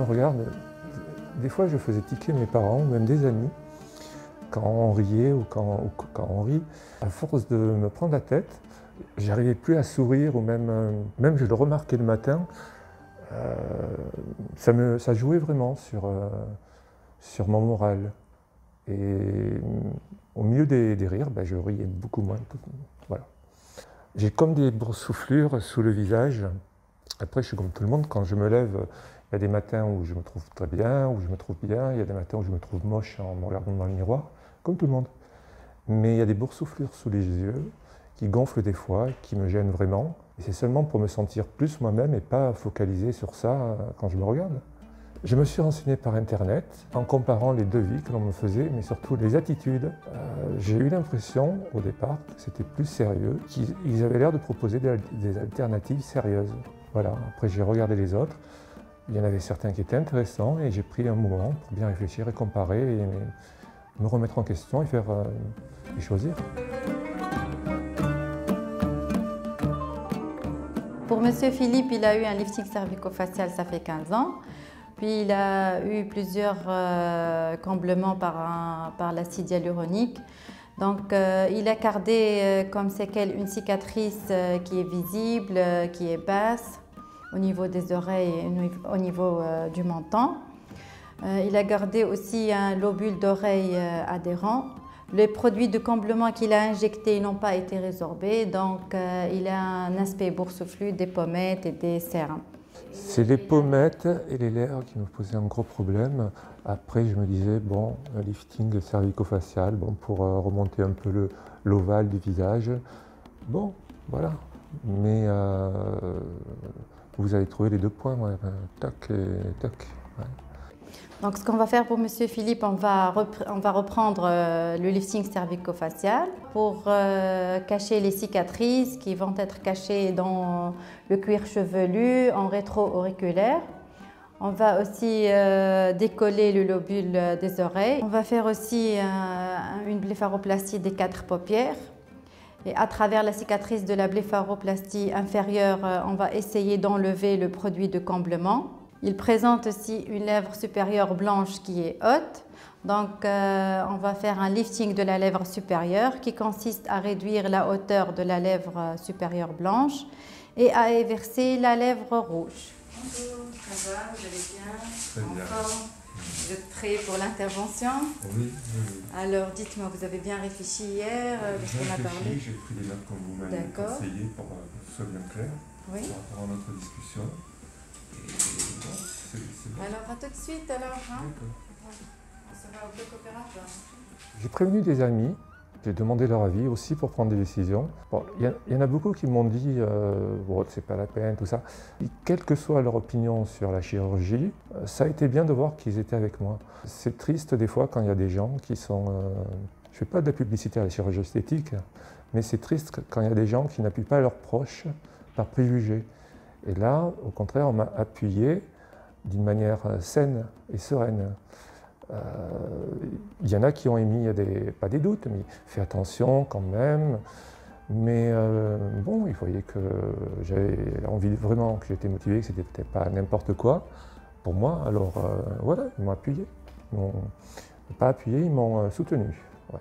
regarde, des fois je faisais tiquer mes parents, ou même des amis, quand on riait ou quand on rit. À force de me prendre la tête, j'arrivais plus à sourire, ou même je le remarquais le matin, ça jouait vraiment sur mon moral. Et au milieu des rires, ben, je riais beaucoup moins. Voilà. J'ai comme des boursouflures sous le visage. Après, je suis comme tout le monde, quand je me lève, il y a des matins où je me trouve très bien, où je me trouve bien, il y a des matins où je me trouve moche en me regardant dans le miroir, comme tout le monde. Mais il y a des boursouflures sous les yeux qui gonflent des fois, qui me gênent vraiment. Et c'est seulement pour me sentir plus moi-même et pas focaliser sur ça quand je me regarde. Je me suis renseigné par Internet en comparant les devis que l'on me faisait, mais surtout les attitudes. J'ai eu l'impression au départ que c'était plus sérieux, qu'ils avaient l'air de proposer des alternatives sérieuses. Voilà. Après j'ai regardé les autres, il y en avait certains qui étaient intéressants et j'ai pris un moment pour bien réfléchir et comparer et me remettre en question et choisir. Pour Monsieur Philippe, il a eu un lifting cervico-facial, ça fait 15 ans. Puis il a eu plusieurs comblements par l'acide hyaluronique. Donc il a gardé comme séquelle une cicatrice qui est visible, qui est basse au niveau des oreilles et au niveau du menton. Il a gardé aussi un lobule d'oreille adhérent. Les produits de comblement qu'il a injectés n'ont pas été résorbés, donc il a un aspect boursouflu, des pommettes et des cernes. C'est les pommettes et les lèvres qui me posaient un gros problème. Après, je me disais, bon, un lifting cervico-facial, bon, pour remonter un peu l'ovale du visage. Bon, voilà. Mais vous avez trouvé les deux points, ouais, tac et tac. Ouais. Donc, ce qu'on va faire pour Monsieur Philippe, on va reprendre le lifting cervico-facial pour cacher les cicatrices qui vont être cachées dans le cuir chevelu, en rétro-auriculaire. On va aussi décoller le lobule des oreilles. On va faire aussi une blépharoplastie des 4 paupières. Et à travers la cicatrice de la blépharoplastie inférieure, on va essayer d'enlever le produit de comblement. Il présente aussi une lèvre supérieure blanche qui est haute. Donc, on va faire un lifting de la lèvre supérieure qui consiste à réduire la hauteur de la lèvre supérieure blanche et à éverser la lèvre rouge. Bonjour, ça va, vous allez bien? Très bien. Vous êtes prêts pour l'intervention? Oui. Alors, dites-moi, vous avez bien réfléchi hier de ce qu'on a parlé? J'ai pris des notes comme vous m'avez conseillé pour que ce soit bien clair oui. Par rapport à notre discussion. Alors, à tout de suite alors. Hein? On sera au bloc opératoire. J'ai prévenu des amis, j'ai demandé leur avis aussi pour prendre des décisions. Bon, il y en a beaucoup qui m'ont dit bon, c'est pas la peine, tout ça. Et quelle que soit leur opinion sur la chirurgie, ça a été bien de voir qu'ils étaient avec moi. C'est triste des fois quand il y a des gens qui sont... je ne fais pas de la publicité à la chirurgie esthétique, mais c'est triste quand il y a des gens qui n'appuient pas leurs proches par préjugés. Et là, au contraire, on m'a appuyé d'une manière saine et sereine. Il y en a qui ont émis pas des doutes, mais fais attention quand même. Mais bon, il voyait que j'avais envie vraiment, que j'étais motivé, que c'était peut-être pas n'importe quoi pour moi. Alors voilà, ils m'ont appuyé. Ils m'ont pas appuyé, ils m'ont soutenu. Ouais.